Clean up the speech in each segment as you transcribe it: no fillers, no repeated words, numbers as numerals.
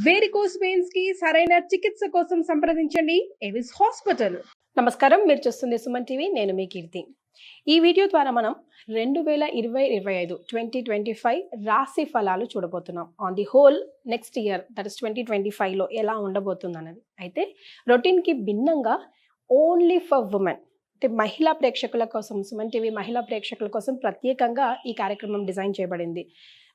Varicose veins కి సరైన చికిత్స కోసం సంప్రదించండి ఎవిస్ హాస్పిటల్. నమస్కారం, మీరు చూస్తుంది సుమన్ టీవీ. నేను మీ కీర్తి. ఈ వీడియో ద్వారా మనం 2025 రాశి ఫలాలు చూడబోతున్నాం. On the whole next year, that is 2025లో ఎలా ఉండబోతుంది అన్నది. అయితే రొటీన్కి భిన్నంగా ఓన్లీ ఫర్ ఉమెన్, అంటే మహిళా ప్రేక్షకుల కోసం, సుమన్ టీవీ మహిళా ప్రేక్షకుల కోసం ప్రత్యేకంగా ఈ కార్యక్రమం డిజైన్ చేయబడింది.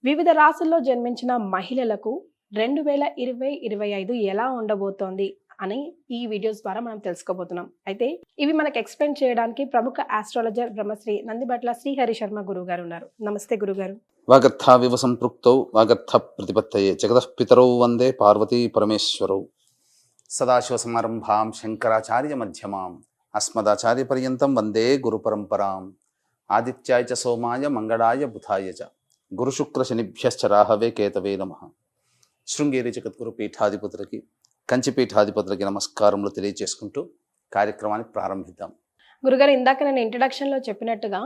వివిధ రాశుల్లో జన్మించిన మహిళలకు 2025 ఎలా ఉండబోతోంది అని ఈ వీడియోస్ ద్వారా మనం తెలుసుకోబోతున్నాం. అయితే ఇవి మనకు ఎక్స్ప్లెయిన్ చేయడానికి ప్రముఖ ఆస్ట్రాలజర్ బ్రహ్మశ్రీ నందిబట్ల శ్రీహరి శర్మ గురువు గారు ఉన్నారు. నమస్తే గురుగారు. వాగర్థావివ సంపృక్తౌ వాగర్థ ప్రతిపత్తయే జగతః పితరౌ వందే పార్వతీ పరమేశ్వరౌ. సదాశివ సమారంభాం శంకరాచార్య మధ్యమాం అస్మదాచార్య పర్యంతం వందే గురు పరంపరాం. ఆదిత్యాయ చ సోమాయ మంగళాయ బుధాయ చ గురుశుక్ర శనిభ్యశ్చ రాహవే కేతవే నమః. శృంగేరి జగద్గురు పీఠాధిపతులకి, కంచి పీఠాధిపతులకి నమస్కారములు తెలియజేసుకుంటూ కార్యక్రమాన్ని ప్రారంభిద్దాం. గురుగారు, ఇందాక నేను ఇంట్రడక్షన్లో చెప్పినట్టుగా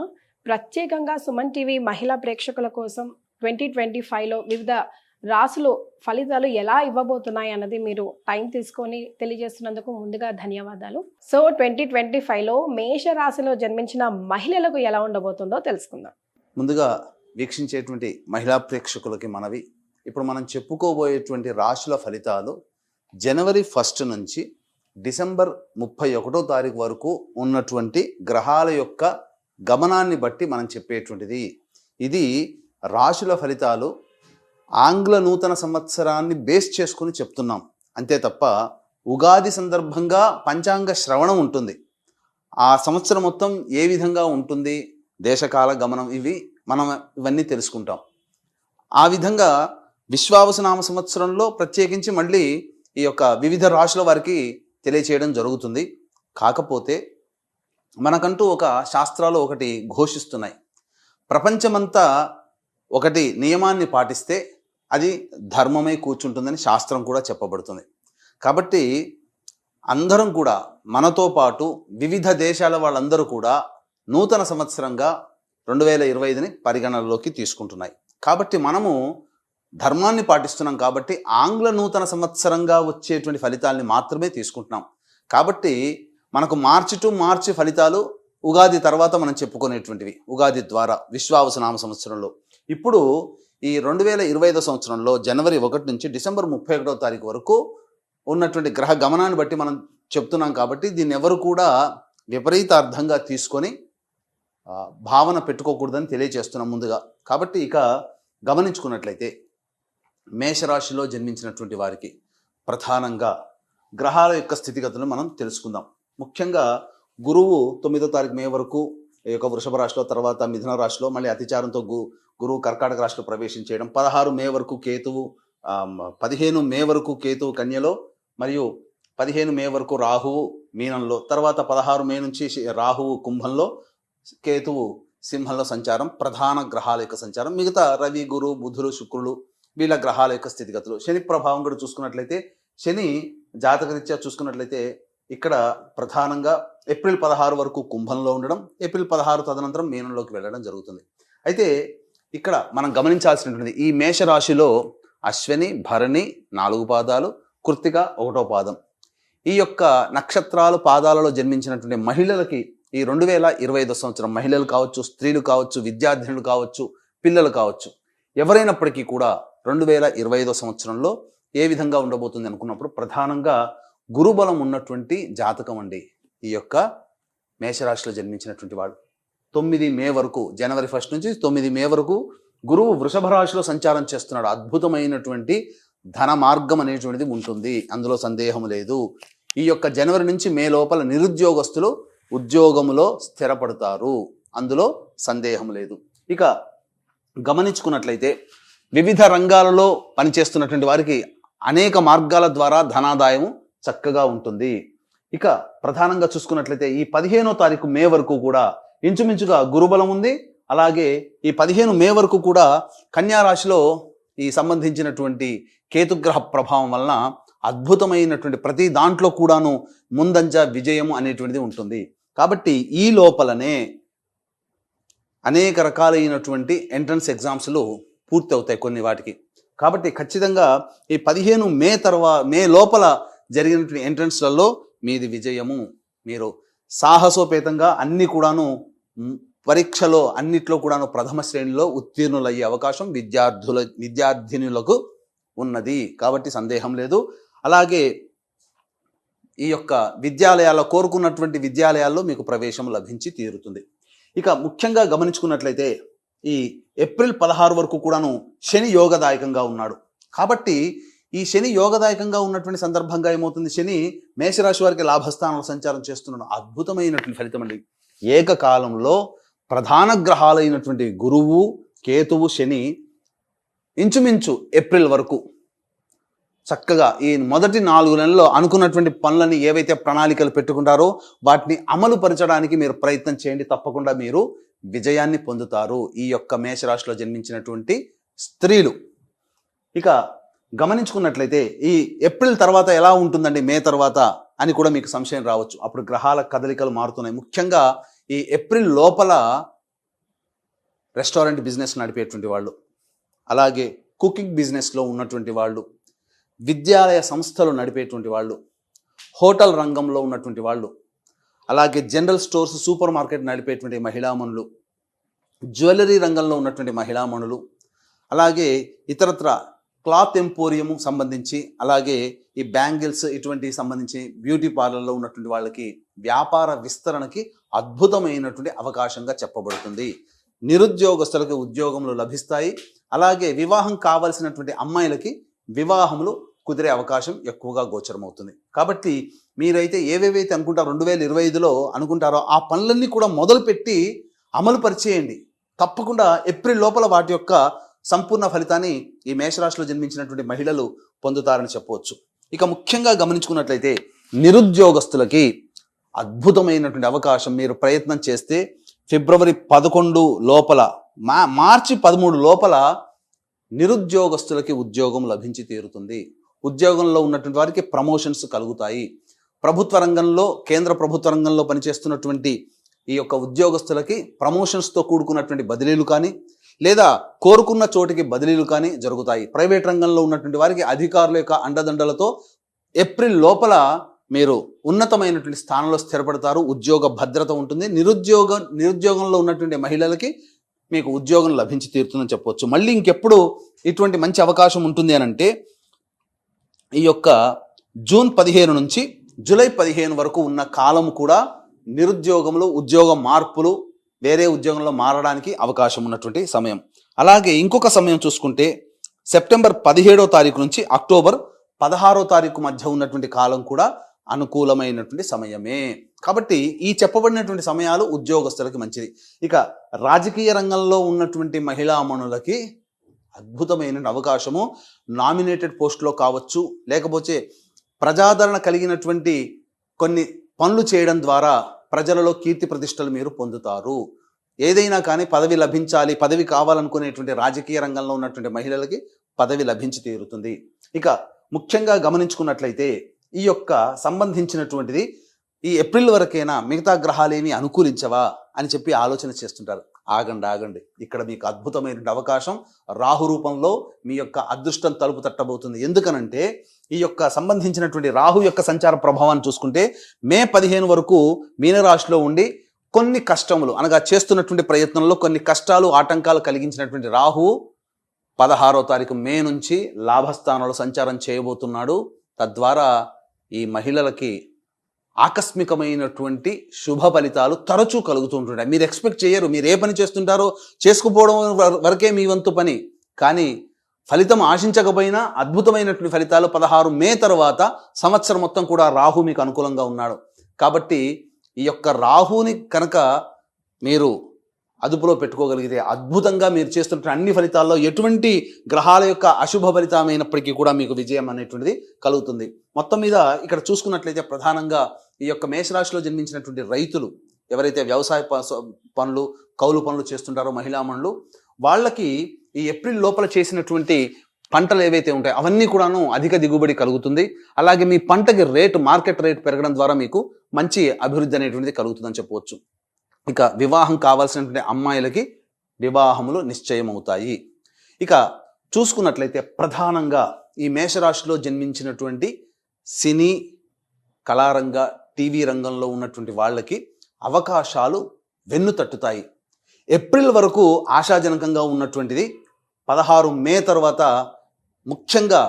ప్రత్యేకంగా సుమన్ టీవీ మహిళా ప్రేక్షకుల కోసం 2025లో వివిధ రాసులు ఫలితాలు ఎలా ఇవ్వబోతున్నాయి అన్నది మీరు టైం తీసుకొని తెలియజేస్తున్నందుకు ముందుగా ధన్యవాదాలు. సో 2025లో మేష రాశిలో జన్మించిన మహిళలకు ఎలా ఉండబోతుందో తెలుసుకుందాం. ముందుగా వీక్షించేటువంటి మహిళా ప్రేక్షకులకి మనవి, ఇప్పుడు మనం చెప్పుకోబోయేటువంటి రాశుల ఫలితాలు జనవరి 1 నుంచి డిసెంబర్ 31వ తారీఖు వరకు ఉన్నటువంటి గ్రహాల యొక్క గమనాన్ని బట్టి మనం చెప్పేటువంటిది. ఇది రాశుల ఫలితాలు ఆంగ్ల నూతన సంవత్సరాన్ని బేస్ చేసుకుని చెప్తున్నాం అంతే తప్ప, ఉగాది సందర్భంగా పంచాంగ శ్రవణం ఉంటుంది. ఆ సంవత్సరం మొత్తం ఏ విధంగా ఉంటుంది, దేశకాల గమనం, ఇవన్నీ తెలుసుకుంటాం. ఆ విధంగా విశ్వావసునామ సంవత్సరంలో ప్రత్యేకించి మళ్ళీ ఈ యొక్క వివిధ రాశుల వారికి తెలియచేయడం జరుగుతుంది. కాకపోతే మనకంటూ ఒక శాస్త్రాలు ఒకటి ఘోషిస్తున్నాయి. ప్రపంచమంతా ఒకటి నియమాన్ని పాటిస్తే అది ధర్మమై కూర్చుంటుందని శాస్త్రం కూడా చెప్పబడుతుంది. కాబట్టి అందరం కూడా, మనతో పాటు వివిధ దేశాల వాళ్ళందరూ కూడా నూతన సంవత్సరంగా 2025ని పరిగణనలోకి తీసుకుంటున్నాయి. కాబట్టి మనము ధర్మాన్ని పాటిస్తున్నాం కాబట్టి ఆంగ్ల నూతన సంవత్సరంగా వచ్చేటువంటి ఫలితాలని మాత్రమే తీసుకుంటున్నాం. కాబట్టి మనకు మార్చి టు మార్చి ఫలితాలు ఉగాది తర్వాత మనం చెప్పుకునేటువంటివి, ఉగాది ద్వారా విశ్వావసునామ సంవత్సరంలో. ఇప్పుడు ఈ 2025 సంవత్సరంలో జనవరి 1 నుంచి డిసెంబర్ 31వ తారీఖు వరకు ఉన్నటువంటి గ్రహ గమనాన్ని బట్టి మనం చెప్తున్నాం. కాబట్టి దీన్ని ఎవరు కూడా విపరీతార్థంగా తీసుకొని భావన పెట్టుకోకూడదని తెలియజేస్తున్నాం ముందుగా. కాబట్టి ఇక గమనించుకున్నట్లయితే మేషరాశిలో జన్మించినటువంటి వారికి ప్రధానంగా గ్రహాల యొక్క స్థితిగతులను మనం తెలుసుకుందాం. ముఖ్యంగా గురువు 9వ తారీఖు మే వరకు ఈ యొక్క వృషభ రాశిలో, తర్వాత మిథున రాశిలో, మళ్ళీ అతిచారంతో గురువు కర్కాటక రాశిలో ప్రవేశించేయడం. 16 మే వరకు కేతువు, 15 మే వరకు కేతువు కన్యలో, మరియు 15 మే వరకు రాహువు మీనంలో, తర్వాత 16 మే నుంచి రాహువు కుంభంలో, కేతువు సింహంలో సంచారం. ప్రధాన గ్రహాల యొక్క సంచారం. మిగతా రవి, గురు, బుధుడు, శుక్రులు వీళ్ళ గ్రహాల యొక్క స్థితిగతులు. శని ప్రభావం కూడా చూసుకున్నట్లయితే, శని జాతకరీత్యా చూసుకున్నట్లయితే ఇక్కడ ప్రధానంగా ఏప్రిల్ 16 వరకు కుంభంలో ఉండడం, ఏప్రిల్ 16 తదనంతరం మీనంలోకి వెళ్ళడం జరుగుతుంది. అయితే ఇక్కడ మనం గమనించాల్సినటువంటి ఈ మేషరాశిలో అశ్విని, భరణి 4 పాదాలు, కృత్తిక 1వ పాదం, ఈ యొక్క నక్షత్రాలు పాదాలలో జన్మించినటువంటి మహిళలకి ఈ 2025 సంవత్సరం, మహిళలు కావచ్చు, స్త్రీలు కావచ్చు, విద్యార్థినులు కావచ్చు, పిల్లలు కావచ్చు, ఎవరైనప్పటికీ కూడా 2025 సంవత్సరంలో ఏ విధంగా ఉండబోతుంది అనుకున్నప్పుడు ప్రధానంగా గురుబలం ఉన్నటువంటి జాతకం అండి ఈ యొక్క మేషరాశిలో జన్మించినటువంటి వాడు. 9 మే వరకు, జనవరి 1 నుంచి 9 మే వరకు గురువు వృషభ రాశిలో సంచారం చేస్తున్నాడు. అద్భుతమైనటువంటి ధన మార్గం అనేటువంటిది ఉంటుంది, అందులో సందేహం లేదు. ఈ యొక్క జనవరి నుంచి మే లోపల నిరుద్యోగస్తులు ఉద్యోగములో స్థిరపడతారు, అందులో సందేహం లేదు. ఇక గమనించుకున్నట్లయితే వివిధ రంగాలలో పనిచేస్తున్నటువంటి వారికి అనేక మార్గాల ద్వారా ధనాదాయము చక్కగా ఉంటుంది. ఇక ప్రధానంగా చూసుకున్నట్లయితే ఈ 15వ తారీఖు మే వరకు కూడా ఇంచుమించుగా గురుబలం ఉంది. అలాగే ఈ 15 మే వరకు కూడా కన్యా రాశిలో ఈ సంబంధించినటువంటి కేతుగ్రహ ప్రభావం వలన అద్భుతమైనటువంటి ప్రతి దాంట్లో కూడాను ముందంజ విజయము అనేటువంటిది ఉంటుంది. కాబట్టి ఈ లోపలనే అనేక రకాలైనటువంటి ఎంట్రన్స్ ఎగ్జామ్స్లు పూర్తి అవుతాయి కొన్ని వాటికి. కాబట్టి ఖచ్చితంగా ఈ 15 మే లోపల జరిగినటువంటి ఎంట్రన్స్లలో మీది విజయము. మీరు సాహసోపేతంగా అన్ని కూడాను పరీక్షలో అన్నిట్లో కూడాను ప్రథమ శ్రేణిలో ఉత్తీర్ణులయ్యే అవకాశం విద్యార్థినులకు ఉన్నది. కాబట్టి సందేహం లేదు. అలాగే ఈ యొక్క విద్యాలయాల్లో కోరుకున్నటువంటి విద్యాలయాల్లో మీకు ప్రవేశం లభించి తీరుతుంది. ఇక ముఖ్యంగా గమనించుకున్నట్లయితే ఈ ఏప్రిల్ 16 వరకు కూడాను శని యోగదాయకంగా ఉన్నాడు. కాబట్టి ఈ శని యోగదాయకంగా ఉన్నటువంటి సందర్భంగా ఏమవుతుంది, శని మేషరాశి వారికి లాభస్థానంలో సంచారం చేస్తున్నాడు. అద్భుతమైనటువంటి ఫలితం అండి. ఏకకాలంలో ప్రధాన గ్రహాలైనటువంటి గురువు, కేతువు, శని ఇంచుమించు ఏప్రిల్ వరకు చక్కగా ఈ మొదటి 4 నెలల్లో అనుకున్నటువంటి పనులని ఏవైతే ప్రణాళికలు పెట్టుకుంటారో వాటిని అమలు పరచడానికి మీరు ప్రయత్నం చేయండి. తప్పకుండా మీరు విజయాన్ని పొందుతారు ఈ యొక్క మేషరాశిలో జన్మించినటువంటి స్త్రీలు. ఇక గమనించుకున్నట్లయితే ఈ ఏప్రిల్ తర్వాత ఎలా ఉంటుందండి మే తర్వాత అని కూడా మీకు సంశయం రావచ్చు. అప్పుడు గ్రహాల కదలికలు మారుతున్నాయి. ముఖ్యంగా ఈ ఏప్రిల్ లోపల రెస్టారెంట్ బిజినెస్ నడిపేటువంటి వాళ్ళు, అలాగే కుకింగ్ బిజినెస్లో ఉన్నటువంటి వాళ్ళు, విద్యాలయ సంస్థలు నడిపేటువంటి వాళ్ళు, హోటల్ రంగంలో ఉన్నటువంటి వాళ్ళు, అలాగే జనరల్ స్టోర్స్, సూపర్ మార్కెట్ నడిపేటువంటి మహిళామణులు, జ్యువెలరీ రంగంలో ఉన్నటువంటి మహిళామణులు, అలాగే ఇతరత్ర క్లాత్ ఎంపోరియం సంబంధించి, అలాగే ఈ బ్యాంగిల్స్ ఇటువంటి సంబంధించి బ్యూటీ పార్లర్లో ఉన్నటువంటి వాళ్ళకి వ్యాపార విస్తరణకి అద్భుతమైనటువంటి అవకాశంగా చెప్పబడుతుంది. నిరుద్యోగస్తులకు ఉద్యోగములు లభిస్తాయి. అలాగే వివాహం కావలసినటువంటి అమ్మాయిలకి వివాహములు కుదిరే అవకాశం ఎక్కువగా గోచరమవుతుంది. కాబట్టి మీరైతే ఏవేవైతే అనుకుంటారో 2025లో అనుకుంటారో ఆ పనులన్నీ కూడా మొదలుపెట్టి అమలు పరిచేయండి. తప్పకుండా ఏప్రిల్ లోపల వాటి యొక్క సంపూర్ణ ఫలితాన్ని ఈ మేషరాశిలో జన్మించినటువంటి మహిళలు పొందుతారని చెప్పవచ్చు. ఇక ముఖ్యంగా గమనించుకున్నట్లయితే నిరుద్యోగస్తులకి అద్భుతమైనటువంటి అవకాశం. మీరు ప్రయత్నం చేస్తే ఫిబ్రవరి 11 లోపల, మార్చి 13 లోపల నిరుద్యోగస్తులకి ఉద్యోగం లభించి తీరుతుంది. ఉద్యోగంలో ఉన్నటువంటి వారికి ప్రమోషన్స్ కలుగుతాయి. ప్రభుత్వ రంగంలో, కేంద్ర ప్రభుత్వ రంగంలో పనిచేస్తున్నటువంటి ఈ యొక్క ఉద్యోగస్తులకి ప్రమోషన్స్తో కూడుకున్నటువంటి బదిలీలు కానీ, లేదా కోరుకున్న చోటికి బదిలీలు కానీ జరుగుతాయి. ప్రైవేట్ రంగంలో ఉన్నటువంటి వారికి అధికారుల యొక్క అండదండలతో ఏప్రిల్ లోపల మీరు ఉన్నతమైనటువంటి స్థానంలో స్థిరపడతారు. ఉద్యోగ భద్రత ఉంటుంది. నిరుద్యోగంలో ఉన్నటువంటి మహిళలకి మీకు ఉద్యోగం లభించి తీరుతుందని చెప్పవచ్చు. మళ్ళీ ఇంకెప్పుడు ఇటువంటి మంచి అవకాశం ఉంటుంది అని అంటే ఈ యొక్క జూన్ 15 నుంచి జూలై 15 వరకు ఉన్న కాలం కూడా నిరుద్యోగంలో ఉద్యోగ మార్పులు, వేరే ఉద్యోగంలో మారడానికి అవకాశం ఉన్నటువంటి సమయం. అలాగే ఇంకొక సమయం చూసుకుంటే సెప్టెంబర్ 17వ తారీఖు నుంచి అక్టోబర్ 16వ తారీఖు మధ్య ఉన్నటువంటి కాలం కూడా అనుకూలమైనటువంటి సమయమే. కాబట్టి ఈ చెప్పబడినటువంటి సమయాలు ఉద్యోగస్తులకి మంచిది. ఇక రాజకీయ రంగంలో ఉన్నటువంటి మహిళామణులకి అద్భుతమైన అవకాశము. నామినేటెడ్ పోస్టులో కావచ్చు, లేకపోతే ప్రజాదరణ కలిగినటువంటి కొన్ని పనులు చేయడం ద్వారా ప్రజలలో కీర్తి ప్రతిష్టలు మీరు పొందుతారు. ఏదైనా కానీ పదవి లభించాలి, పదవి కావాలనుకునేటువంటి రాజకీయ రంగంలో ఉన్నటువంటి మహిళలకి పదవి లభించి తీరుతుంది. ఇక ముఖ్యంగా గమనించుకున్నట్లయితే ఈ యొక్క సంబంధించినటువంటిది ఈ ఏప్రిల్ వరకైనా మిగతా గ్రహాలేమి అనుకూలించవా అని చెప్పి ఆలోచన చేస్తుంటారు. ఆగండి, ఇక్కడ మీకు అద్భుతమైనటువంటి అవకాశం రాహు రూపంలో మీ యొక్క అదృష్టం తలుపు తట్టబోతుంది. ఎందుకనంటే ఈ యొక్క సంబంధించినటువంటి రాహు యొక్క సంచార ప్రభావాన్ని చూసుకుంటే మే 15 వరకు మీనరాశిలో ఉండి కొన్ని కష్టములు, అనగా చేస్తున్నటువంటి ప్రయత్నంలో కొన్ని కష్టాలు, ఆటంకాలు కలిగించినటువంటి రాహు 16వ తారీఖు మే నుంచి లాభస్థానంలో సంచారం చేయబోతున్నాడు. తద్వారా ఈ మహిళలకి ఆకస్మికమైనటువంటి శుభ ఫలితాలు తరచూ కలుగుతూ ఉంటుంటాయి. మీరు ఎక్స్పెక్ట్ చేయరు. మీరు ఏ పని చేస్తుంటారో చేసుకుపోవడం వరకే మీ వంతు పని. కానీ ఫలితం ఆశించకపోయినా అద్భుతమైనటువంటి ఫలితాలు 16 మే తర్వాత సంవత్సరం మొత్తం కూడా రాహు మీకు అనుకూలంగా ఉన్నాడు. కాబట్టి ఈ యొక్క రాహుని కనుక మీరు అదుపులో పెట్టుకోగలిగితే అద్భుతంగా మీరు చేస్తున్న అన్ని ఫలితాల్లో ఎటువంటి గ్రహాల యొక్క అశుభ ఫలితమైనప్పటికీ కూడా మీకు విజయం అనేటువంటిది కలుగుతుంది. మొత్తం మీద ఇక్కడ చూసుకున్నట్లయితే ప్రధానంగా ఈ యొక్క మేషరాశిలో జన్మించినటువంటి రైతులు ఎవరైతే వ్యవసాయ పనులు, కౌలు పనులు చేస్తుంటారో మహిళామణులు, వాళ్ళకి ఈ ఏప్రిల్ లోపల చేసినటువంటి పంటలు ఏవైతే ఉంటాయో అవన్నీ కూడాను అధిక దిగుబడి కలుగుతుంది. అలాగే మీ పంటకి మార్కెట్ రేట్ పెరగడం ద్వారా మీకు మంచి అభివృద్ధి అనేటువంటిది కలుగుతుందని చెప్పవచ్చు. ఇక వివాహం కావాల్సినటువంటి అమ్మాయిలకి వివాహములు నిశ్చయం అవుతాయి. ఇక చూసుకున్నట్లయితే ప్రధానంగా ఈ మేషరాశిలో జన్మించినటువంటి సినీ కళారంగ టీవీ రంగంలో ఉన్నటువంటి వాళ్ళకి అవకాశాలు వెన్ను తట్టుతాయి. ఏప్రిల్ వరకు ఆశాజనకంగా ఉన్నటువంటిది 16 మే తర్వాత ముఖ్యంగా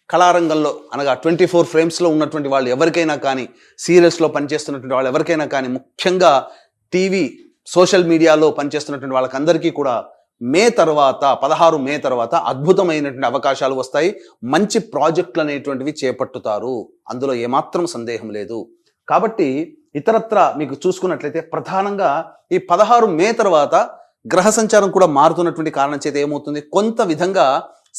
కళారంగంలో అనగా 24 ఫ్రేమ్స్లో ఉన్నటువంటి వాళ్ళు ఎవరికైనా కానీ, సీరియల్స్లో పనిచేస్తున్నటువంటి వాళ్ళు ఎవరికైనా కానీ, ముఖ్యంగా టీవీ సోషల్ మీడియాలో పనిచేస్తున్నటువంటి వాళ్ళకందరికీ కూడా మే తర్వాత 16 మే తర్వాత అద్భుతమైనటువంటి అవకాశాలు వస్తాయి. మంచి ప్రాజెక్టులు అనేటువంటివి చేపట్టుతారు, అందులో ఏమాత్రం సందేహం లేదు. కాబట్టి ఇతరత్ర మీకు చూసుకున్నట్లయితే ప్రధానంగా ఈ 16 మే తర్వాత గ్రహ సంచారం కూడా మారుతున్నటువంటి కారణం చేత ఏమవుతుంది, కొంత విధంగా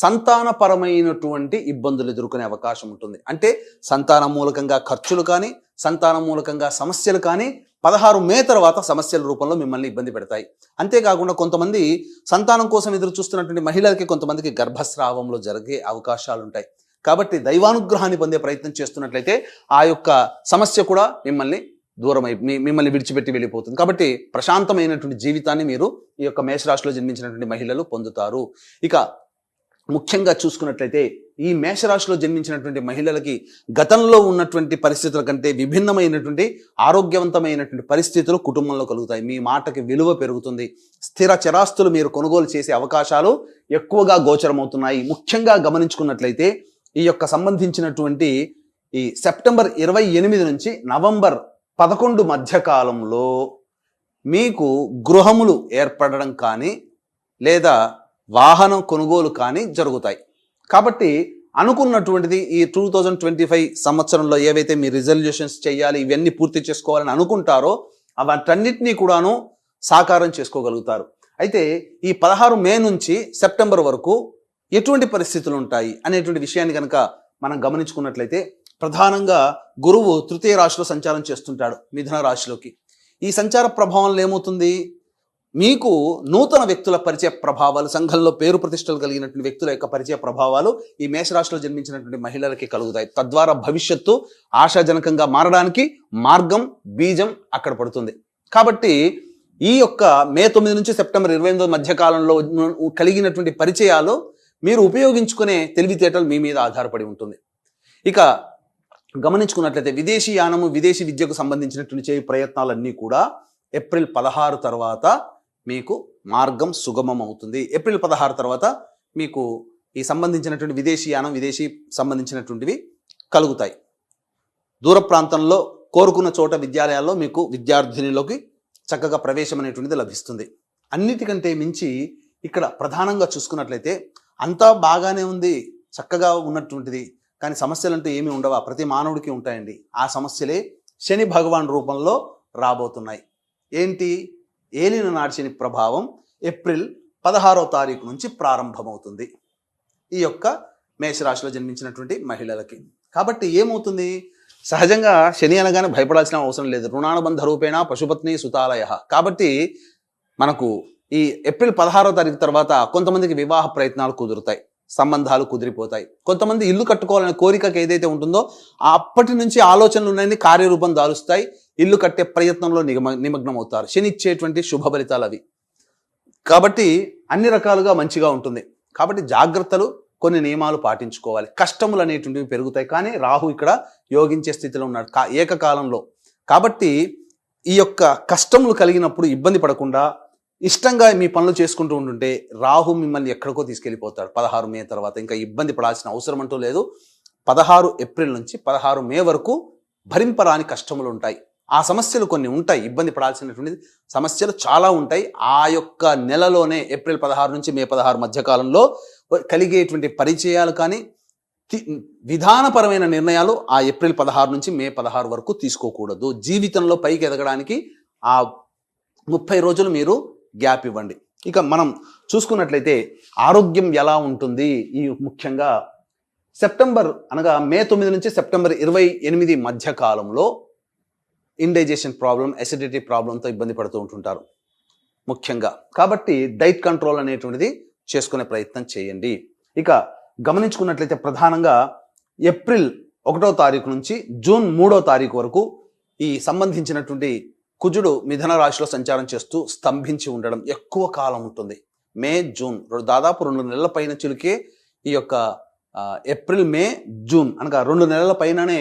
సంతానపరమైనటువంటి ఇబ్బందులు ఎదుర్కొనే అవకాశం ఉంటుంది. అంటే సంతానం మూలకంగా ఖర్చులు కానీ, సంతానం మూలకంగా సమస్యలు కానీ 16 మే తర్వాత సమస్యల రూపంలో మిమ్మల్ని ఇబ్బంది పెడతాయి. అంతేకాకుండా కొంతమంది సంతానం కోసం ఎదురు చూస్తున్నటువంటి మహిళలకి కొంతమందికి గర్భస్రావంలో జరిగే అవకాశాలు ఉంటాయి. కాబట్టి దైవానుగ్రహాన్ని పొందే ప్రయత్నం చేస్తున్నట్లయితే ఆ యొక్క సమస్య కూడా మిమ్మల్ని విడిచిపెట్టి వెళ్ళిపోతుంది. కాబట్టి ప్రశాంతమైనటువంటి జీవితాన్ని మీరు ఈ యొక్క మేషరాశిలో జన్మించినటువంటి మహిళలు పొందుతారు. ఇక ముఖ్యంగా చూసుకున్నట్లయితే ఈ మేషరాశిలో జన్మించినటువంటి మహిళలకి గతంలో ఉన్నటువంటి పరిస్థితుల కంటే విభిన్నమైనటువంటి ఆరోగ్యవంతమైనటువంటి పరిస్థితులు కుటుంబంలో కలుగుతాయి. మీ మాటకి విలువ పెరుగుతుంది. స్థిర చరాస్తులు మీరు కొనుగోలు చేసే అవకాశాలు ఎక్కువగా గోచరమవుతున్నాయి. ముఖ్యంగా గమనించుకున్నట్లయితే ఈ యొక్క సంబంధించినటువంటి ఈ సెప్టెంబర్ 28 నుంచి నవంబర్ 11 మధ్య కాలంలో మీకు గృహములు ఏర్పడడం కానీ లేదా వాహనం కొనుగోలు కానీ జరుగుతాయి. కాబట్టి అనుకున్నటువంటిది ఈ 2025 సంవత్సరంలో ఏవైతే మీ రిజల్యూషన్స్ చేయాలి, ఇవన్నీ పూర్తి చేసుకోవాలని అనుకుంటారో అవన్నిటినీ కూడాను సాకారం చేసుకోగలుగుతారు. అయితే ఈ 16 మే నుంచి సెప్టెంబర్ వరకు ఎటువంటి పరిస్థితులు ఉంటాయి అనేటువంటి విషయాన్ని కనుక మనం గమనించుకున్నట్లయితే ప్రధానంగా గురువు తృతీయ రాశిలో సంచారం చేస్తుంటాడు, మిథున రాశిలోకి. ఈ సంచార ప్రభావంలో ఏమవుతుంది, మీకు నూతన వ్యక్తుల పరిచయ ప్రభావాలు, సంఘంలో పేరు ప్రతిష్టలు కలిగినటువంటి వ్యక్తుల యొక్క పరిచయ ప్రభావాలు ఈ మేషరాశిలో జన్మించినటువంటి మహిళలకి కలుగుతాయి. తద్వారా భవిష్యత్తు ఆశాజనకంగా మారడానికి మార్గం, బీజం అక్కడ పడుతుంది. కాబట్టి ఈ యొక్క మే 9 నుంచి సెప్టెంబర్ 28 మధ్య కాలంలో కలిగినటువంటి పరిచయాలు మీరు ఉపయోగించుకునే తెలివితేటలు మీ మీద ఆధారపడి ఉంటుంది. ఇక గమనించుకున్నట్లయితే విదేశీ యానము, విదేశీ విద్యకు సంబంధించినటువంటి చేయ ప్రయత్నాలన్నీ కూడా ఏప్రిల్ 16 తర్వాత మీకు మార్గం సుగమం అవుతుంది. ఏప్రిల్ 16 తర్వాత మీకు ఈ సంబంధించినటువంటి విదేశీ యానం, విదేశీ సంబంధించినటువంటివి కలుగుతాయి. దూర ప్రాంతంలో కోరుకున్న చోట విద్యాలయాల్లో మీకు విద్యార్థినిలోకి చక్కగా ప్రవేశం అనేటువంటిది లభిస్తుంది. అన్నిటికంటే మించి ఇక్కడ ప్రధానంగా చూసుకున్నట్లయితే అంతా బాగానే ఉంది, చక్కగా ఉన్నటువంటిది, కానీ సమస్యలు అంటూ ఏమీ ఉండవా? ప్రతి మానవుడికి ఉంటాయండి. ఆ సమస్యలే శని భగవాన్ రూపంలో రాబోతున్నాయి. ఏంటి? ఏలిన నాటి శని ప్రభావం ఏప్రిల్ 16వ తారీఖు నుంచి ప్రారంభమవుతుంది ఈ యొక్క మేషరాశిలో జన్మించినటువంటి మహిళలకి. కాబట్టి ఏమవుతుంది, సహజంగా శని అనగానే భయపడాల్సిన అవసరం లేదు. రుణానుబంధ రూపేణ పశుపత్ని సుతాలయ. కాబట్టి మనకు ఈ ఏప్రిల్ 16వ తారీఖు తర్వాత కొంతమందికి వివాహ ప్రయత్నాలు కుదురుతాయి, సంబంధాలు కుదిరిపోతాయి. కొంతమంది ఇల్లు కట్టుకోవాలనే కోరికకి ఏదైతే ఉంటుందో అప్పటి నుంచి ఆలోచనలు ఉన్నాయని కార్యరూపం దాలుస్తాయి. ఇల్లు కట్టే ప్రయత్నంలో నిమగ్నం అవుతారు. శని ఇచ్చేటువంటి శుభ ఫలితాలు అవి. కాబట్టి అన్ని రకాలుగా మంచిగా ఉంటుంది. కాబట్టి జాగ్రత్తలు, కొన్ని నియమాలు పాటించుకోవాలి. కష్టములు అనేటువంటివి పెరుగుతాయి. కానీ రాహు ఇక్కడ యోగించే స్థితిలో ఉన్నాడు ఏకకాలంలో. కాబట్టి ఈ యొక్క కష్టములు కలిగినప్పుడు ఇబ్బంది పడకుండా ఇష్టంగా మీ పనులు చేసుకుంటూ ఉంటుంటే రాహు మిమ్మల్ని ఎక్కడికో తీసుకెళ్ళిపోతాడు 16 మే తర్వాత. ఇంకా ఇబ్బంది పడాల్సిన అవసరం అంటూ లేదు. 16 ఏప్రిల్ నుంచి 16 మే వరకు భరింపరాని కష్టములు ఉంటాయి. ఆ సమస్యలు కొన్ని ఉంటాయి, ఇబ్బంది పడాల్సినటువంటి సమస్యలు చాలా ఉంటాయి. ఆ యొక్క నెలలోనే ఏప్రిల్ 16 నుంచి మే 16 మధ్య కాలంలో కలిగేటువంటి పరిచయాలు కానీ విధానపరమైన నిర్ణయాలు ఆ ఏప్రిల్ 16 నుంచి మే 16 వరకు తీసుకోకూడదు. జీవితంలో పైకి ఎదగడానికి ఆ 30 రోజులు మీరు గ్యాప్ ఇవ్వండి. ఇక మనం చూసుకున్నట్లయితే ఆరోగ్యం ఎలా ఉంటుంది, ఈ ముఖ్యంగా సెప్టెంబర్ అనగా మే 9 నుంచి సెప్టెంబర్ 28 మధ్య కాలంలో ఇండైజెషన్ ప్రాబ్లం, అసిడిటీ ప్రాబ్లంతో ఇబ్బంది పడుతూ ఉంటుంటారు ముఖ్యంగా. కాబట్టి డైట్ కంట్రోల్ అనేటువంటిది చేసుకునే ప్రయత్నం చేయండి. ఇక గమనించుకున్నట్లయితే ప్రధానంగా ఏప్రిల్ 1వ తారీఖు నుంచి జూన్ 3వ తారీఖు వరకు ఈ సంబంధించినటువంటి కుజుడు మిథున రాశిలో సంచారం చేస్తూ స్తంభించి ఉండడం ఎక్కువ కాలం ఉంటుంది. మే జూన్ దాదాపు 2 నెలల పైన చిలికే ఈ యొక్క ఏప్రిల్ మే జూన్ అనగా 2 నెలల పైననే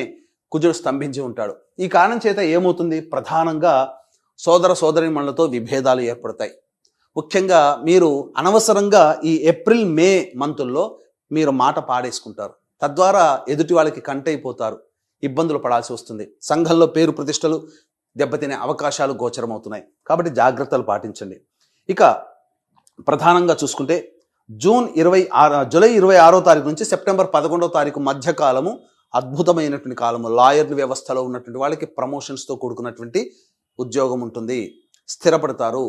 కుజుడు స్తంభించి ఉంటాడు. ఈ కారణం చేత ఏమవుతుంది, ప్రధానంగా సోదర సోదరీమణులతో విభేదాలు ఏర్పడతాయి. ముఖ్యంగా మీరు అనవసరంగా ఈ ఏప్రిల్ మే మంతుల్లో మీరు మాట పాడేసుకుంటారు. తద్వారా ఎదుటి వాళ్ళకి కంటైపోతారు, ఇబ్బందులు పడాల్సి వస్తుంది. సంఘంలో పేరు ప్రతిష్టలు దెబ్బతినే అవకాశాలు గోచరమవుతున్నాయి. కాబట్టి జాగ్రత్తలు పాటించండి. ఇక ప్రధానంగా చూసుకుంటే జూలై 26వ తారీఖు నుంచి సెప్టెంబర్ 11వ తారీఖు మధ్య కాలము అద్భుతమైనటువంటి కాలము. లాయర్ వ్యవస్థలో ఉన్నటువంటి వాళ్ళకి ప్రమోషన్స్తో కూడుకున్నటువంటి ఉద్యోగం ఉంటుంది, స్థిరపడతారు.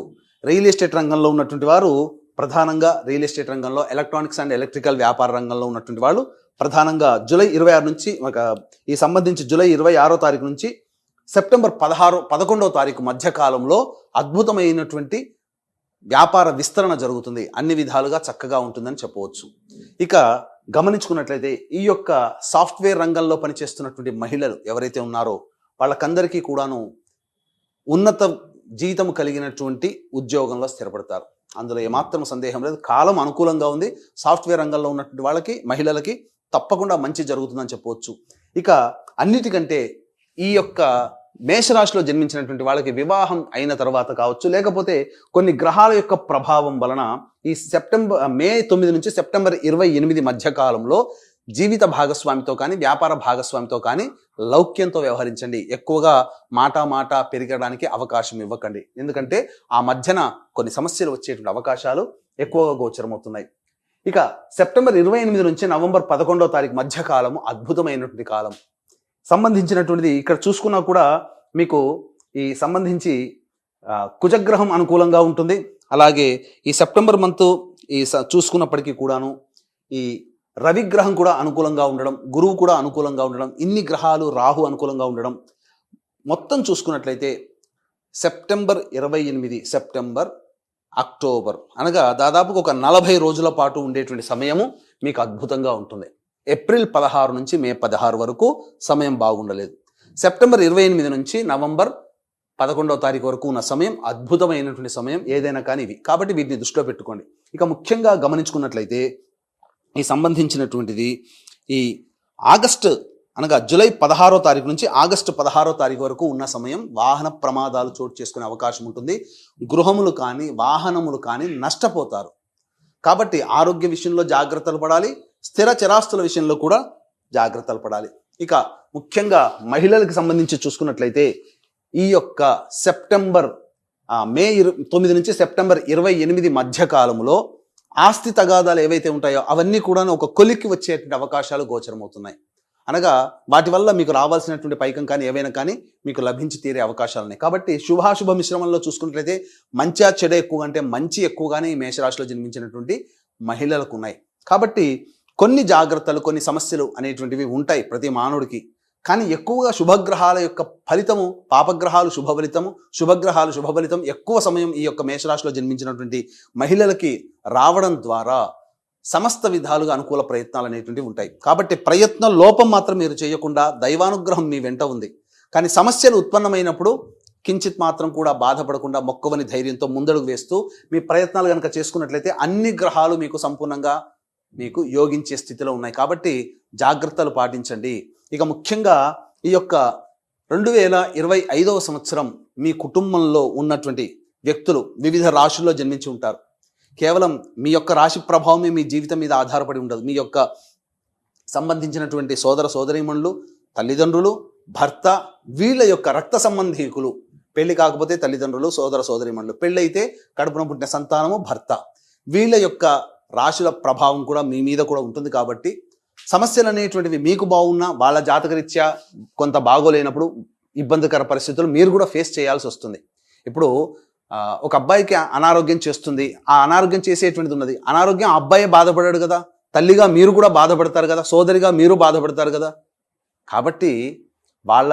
రియల్ ఎస్టేట్ రంగంలో ఉన్నటువంటి వారు ప్రధానంగా రియల్ ఎస్టేట్ రంగంలో, ఎలక్ట్రానిక్స్ అండ్ ఎలక్ట్రికల్ వ్యాపార రంగంలో ఉన్నటువంటి వాళ్ళు ప్రధానంగా జూలై 26 నుంచి ఈ సంబంధించి జూలై 26వ తారీఖు నుంచి సెప్టెంబర్ 11వ తారీఖు మధ్య కాలంలో అద్భుతమైనటువంటి వ్యాపార విస్తరణ జరుగుతుంది. అన్ని విధాలుగా చక్కగా ఉంటుందని చెప్పవచ్చు. ఇక గమనించుకున్నట్లయితే ఈ యొక్క సాఫ్ట్వేర్ రంగంలో పనిచేస్తున్నటువంటి మహిళలు ఎవరైతే ఉన్నారో వాళ్ళకందరికీ కూడాను ఉన్నత జీతం కలిగినటువంటి ఉద్యోగంలో స్థిరపడతారు. అందులో ఏమాత్రం సందేహం లేదు. కాలం అనుకూలంగా ఉంది. సాఫ్ట్వేర్ రంగంలో ఉన్నటువంటి వాళ్ళకి, మహిళలకి తప్పకుండా మంచి జరుగుతుందని చెప్పవచ్చు. ఇక అన్నిటికంటే ఈ యొక్క మేషరాశిలో జన్మించినటువంటి వాళ్ళకి వివాహం అయిన తర్వాత కావచ్చు, లేకపోతే కొన్ని గ్రహాల యొక్క ప్రభావం వలన ఈ మే 9 నుంచి సెప్టెంబర్ 28 మధ్య కాలంలో జీవిత భాగస్వామితో కానీ, వ్యాపార భాగస్వామితో కానీ లౌక్యంతో వ్యవహరించండి. ఎక్కువగా మాట పెరగడానికి అవకాశం ఇవ్వకండి. ఎందుకంటే ఆ మధ్యన కొన్ని సమస్యలు వచ్చేటువంటి అవకాశాలు ఎక్కువగా గోచరమవుతున్నాయి. ఇక సెప్టెంబర్ 28 నుంచి నవంబర్ 11వ తారీఖు మధ్య కాలము అద్భుతమైనటువంటి కాలం. సంబంధించినటువంటిది ఇక్కడ చూసుకున్నా కూడా మీకు ఈ సంబంధించి కుజగ్రహం అనుకూలంగా ఉంటుంది. అలాగే ఈ సెప్టెంబర్ మంత్ చూసుకున్నప్పటికీ కూడాను ఈ రవిగ్రహం కూడా అనుకూలంగా ఉండడం, గురువు కూడా అనుకూలంగా ఉండడం, ఇన్ని గ్రహాలు, రాహు అనుకూలంగా ఉండడం, మొత్తం చూసుకున్నట్లయితే సెప్టెంబర్ 28, సెప్టెంబర్, అక్టోబర్ అనగా దాదాపుగా ఒక 40 రోజుల పాటు ఉండేటువంటి సమయము మీకు అద్భుతంగా ఉంటుంది. ఏప్రిల్ 16 నుంచి మే 16 వరకు సమయం బాగుండలేదు. సెప్టెంబర్ 28 నుంచి నవంబర్ 11వ తారీఖు వరకు ఉన్న సమయం అద్భుతమైనటువంటి సమయం ఏదైనా కానీ ఇవి. కాబట్టి వీటిని దృష్టిలో పెట్టుకోండి. ఇక ముఖ్యంగా గమనించుకున్నట్లయితే ఈ సంబంధించినటువంటిది ఈ ఆగస్టు అనగా జూలై 16వ తారీఖు నుంచి ఆగస్టు 16వ తారీఖు వరకు ఉన్న సమయం వాహన ప్రమాదాలు చోటు చేసుకునే అవకాశం ఉంటుంది. గృహములు కానీ, వాహనములు కానీ నష్టపోతారు. కాబట్టి ఆరోగ్య విషయంలో జాగ్రత్తలు పడాలి, స్థిర చరాస్తుల విషయంలో కూడా జాగ్రత్తలు పడాలి. ఇక ముఖ్యంగా మహిళలకు సంబంధించి చూసుకున్నట్లయితే ఈ యొక్క మే 9 నుంచి సెప్టెంబర్ 28 మధ్య కాలంలో ఆస్తి తగాదాలు ఏవైతే ఉంటాయో అవన్నీ కూడా ఒక కొలిక్కి వచ్చేటువంటి అవకాశాలు గోచరమవుతున్నాయి. అనగా వాటి వల్ల మీకు రావాల్సినటువంటి పైకం కానీ ఏవైనా కానీ మీకు లభించి తీరే అవకాశాలు ఉన్నాయి. కాబట్టి శుభాశుభ మిశ్రమంలో చూసుకున్నట్లయితే మంచిగా చెడ ఎక్కువ అంటే మంచి ఎక్కువగానే ఈ మేషరాశిలో జన్మించినటువంటి మహిళలకు ఉన్నాయి. కాబట్టి కొన్ని జాగ్రత్తలు, కొన్ని సమస్యలు అనేటువంటివి ఉంటాయి ప్రతి మానవుడికి. కానీ ఎక్కువగా శుభగ్రహాల యొక్క ఫలితము, పాపగ్రహాలు శుభ ఫలితము, శుభగ్రహాలు శుభ ఫలితం ఎక్కువ సమయం ఈ యొక్క మేషరాశిలో జన్మించినటువంటి మహిళలకి రావడం ద్వారా సమస్త విధాలుగా అనుకూల ప్రయత్నాలు అనేటువంటివి ఉంటాయి. కాబట్టి ప్రయత్న లోపం మాత్రం మీరు చేయకుండా దైవానుగ్రహం మీ వెంట ఉంది. కానీ సమస్యలు ఉత్పన్నమైనప్పుడు కించిత్ మాత్రం కూడా బాధపడకుండా మొక్కవని ధైర్యంతో ముందడుగు వేస్తూ మీ ప్రయత్నాలు కనుక చేసుకున్నట్లయితే అన్ని గ్రహాలు మీకు సంపూర్ణంగా మీకు యోగించే స్థితిలో ఉన్నాయి. కాబట్టి జాగ్రత్తలు పాటించండి. ఇక ముఖ్యంగా ఈ యొక్క 2025వ సంవత్సరం మీ కుటుంబంలో ఉన్నటువంటి వ్యక్తులు వివిధ రాశుల్లో జన్మించి ఉంటారు. కేవలం మీ యొక్క రాశి ప్రభావమే మీ జీవితం మీద ఆధారపడి ఉండదు. మీ యొక్క సంబంధించినటువంటి సోదర సోదరీమణులు, తల్లిదండ్రులు, భర్త, వీళ్ళ యొక్క రక్త సంబంధీకులు, పెళ్లి కాకపోతే తల్లిదండ్రులు, సోదర సోదరీమణులు, పెళ్ళైతే కడుపున పుట్టిన సంతానము, భర్త, వీళ్ళ యొక్క రాశుల ప్రభావం కూడా మీ మీద కూడా ఉంటుంది. కాబట్టి సమస్యలు అనేటువంటివి మీకు బాగున్నా వాళ్ళ జాతకరీత్యా కొంత బాగోలేనప్పుడు ఇబ్బందికర పరిస్థితులు మీరు కూడా ఫేస్ చేయాల్సి వస్తుంది. ఇప్పుడు ఒక అబ్బాయికి అనారోగ్యం చేస్తుంది, ఆ అనారోగ్యం చేసేటువంటిది ఉన్నది. అనారోగ్యం అబ్బాయే బాధపడాడు కదా, తల్లిగా మీరు కూడా బాధపడతారు కదా, సోదరిగా మీరు బాధపడతారు కదా. కాబట్టి వాళ్ళ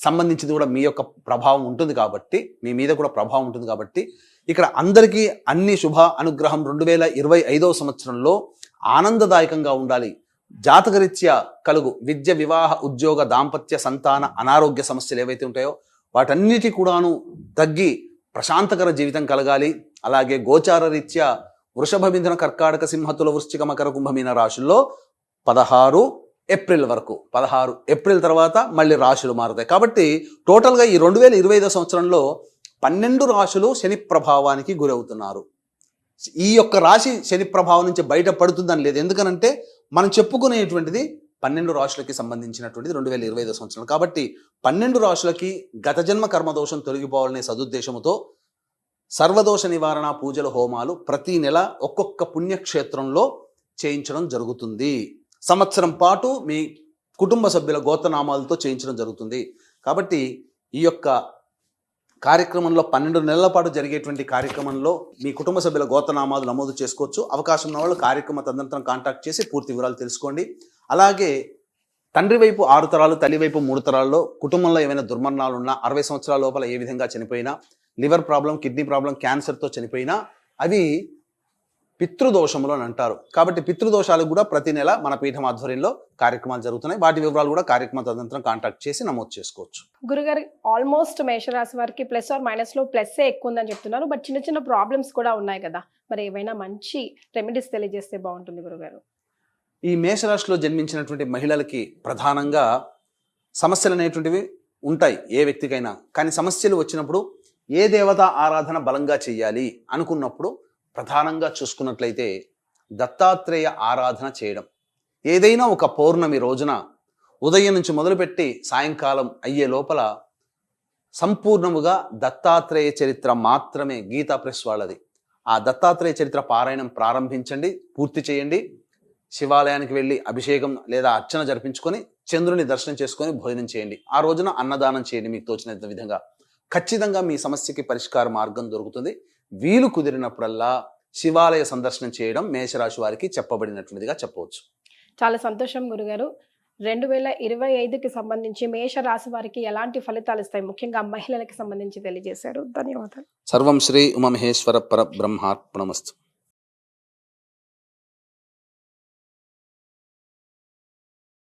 సంబంధించింది కూడా మీ యొక్క ప్రభావం ఉంటుంది. కాబట్టి మీ మీద కూడా ప్రభావం ఉంటుంది. కాబట్టి ఇక్కడ అందరికీ అన్ని శుభ అనుగ్రహం 2025వ సంవత్సరంలో ఆనందదాయకంగా ఉండాలి. జాతకరీత్యా కలుగు విద్య, వివాహ, ఉద్యోగ, దాంపత్య, సంతాన, అనారోగ్య సమస్యలు ఏవైతే ఉంటాయో వాటన్నిటి కూడాను తగ్గి ప్రశాంతకర జీవితం కలగాలి. అలాగే గోచార రీత్యా వృషభ మిథున కర్కాటక సింహతుల వృశ్చిక మకర కుంభమీన రాశుల్లో 16 ఏప్రిల్ వరకు, 16 ఏప్రిల్ తర్వాత మళ్ళీ రాశులు మారుతాయి. కాబట్టి టోటల్గా ఈ 2025 సంవత్సరంలో 12 రాశులు శని ప్రభావానికి గురవుతున్నారు. ఈ యొక్క రాశి శని ప్రభావం నుంచి బయటపడుతుందని లేదు, ఎందుకనంటే మనం చెప్పుకునేటువంటిది 12 రాశులకి సంబంధించినటువంటిది 2025 సంవత్సరం. కాబట్టి 12 రాశులకి గత జన్మ కర్మదోషం తొలగిపోవాలనే సదుద్దేశంతో సర్వదోష నివారణ పూజల హోమాలు ప్రతి నెల ఒక్కొక్క పుణ్యక్షేత్రంలో చేయించడం జరుగుతుంది. సంవత్సరం పాటు మీ కుటుంబ సభ్యుల గోత్రనామాలతో చేయించడం జరుగుతుంది. కాబట్టి ఈ యొక్క కార్యక్రమంలో 12 నెలల పాటు జరిగేటువంటి కార్యక్రమంలో మీ కుటుంబ సభ్యుల గోత్రనామాలు నమోదు చేసుకోవచ్చు. అవకాశం ఉన్న వాళ్ళు కార్యక్రమ తదనంతరం కాంటాక్ట్ చేసి పూర్తి వివరాలు తెలుసుకోండి. అలాగే తండ్రి వైపు 6 తరాలు, తల్లి వైపు 3 తరాల్లో కుటుంబంలో ఏమైనా దుర్మరణాలు ఉన్నా, 60 సంవత్సరాల లోపల ఏ విధంగా చనిపోయినా, లివర్ ప్రాబ్లం, కిడ్నీ ప్రాబ్లం, క్యాన్సర్తో చనిపోయినా అవి పితృదోషములు అని అంటారు. కాబట్టి పితృదోషాలకు కూడా ప్రతి నెల మన పీఠం ఆధ్వర్యంలో కార్యక్రమాలు జరుగుతున్నాయి. వాటి వివరాలు కూడా కార్యక్రమ తదనంతరం కాంటాక్ట్ చేసి నమోదు చేసుకోవచ్చు. గురుగారు, ఆల్మోస్ట్ మేషరాశి వారికి ప్లస్ ఆర్ మైనస్లో ప్లస్సే ఎక్కువ ఉందని చెప్తున్నారు. బట్ చిన్న చిన్న ప్రాబ్లమ్స్ కూడా ఉన్నాయి కదా, మరి ఏమైనా మంచి రెమెడీస్ తెలియజేస్తే బాగుంటుంది గురుగారు. ఈ మేషరాశిలో జన్మించినటువంటి మహిళలకి ప్రధానంగా సమస్యలు అనేటువంటివి ఉంటాయి ఏ వ్యక్తికైనా. కానీ సమస్యలు వచ్చినప్పుడు ఏ దేవత ఆరాధన బలంగా చేయాలి అనుకున్నప్పుడు ప్రధానంగా చూసుకున్నట్లయితే దత్తాత్రేయ ఆరాధన చేయడం. ఏదైనా ఒక పౌర్ణమి రోజున ఉదయం నుంచి మొదలుపెట్టి సాయంకాలం అయ్యే లోపల సంపూర్ణముగా దత్తాత్రేయ చరిత్ర మాత్రమే గీతా ప్రెస్ వాళ్ళది. ఆ దత్తాత్రేయ చరిత్ర పారాయణం ప్రారంభించండి, పూర్తి చేయండి. శివాలయానికి వెళ్ళి అభిషేకం లేదా అర్చన జరిపించుకొని చంద్రుని దర్శనం చేసుకొని భోజనం చేయండి. ఆ రోజున అన్నదానం చేయండి మీకు తోచినంత విధంగా. ఖచ్చితంగా మీ సమస్యకి పరిష్కార మార్గం దొరుకుతుంది. వీలు కుదిరినప్పుడల్లా శివాలయ సందర్శనం చేయడం మేషరాశి వారికి చెప్పబడినటువంటిదిగా చెప్పవచ్చు. చాలా సంతోషం గురుగారు. 2025కి సంబంధించి మేషరాశి వారికి ఎలాంటి ఫలితాలు ఇస్తాయి, ముఖ్యంగా మహిళలకు సంబంధించి తెలియజేశారు. ధన్యవాదాలు. సర్వం శ్రీ ఉమామహేశ్వర పరబ్రహ్మార్పణమస్తు.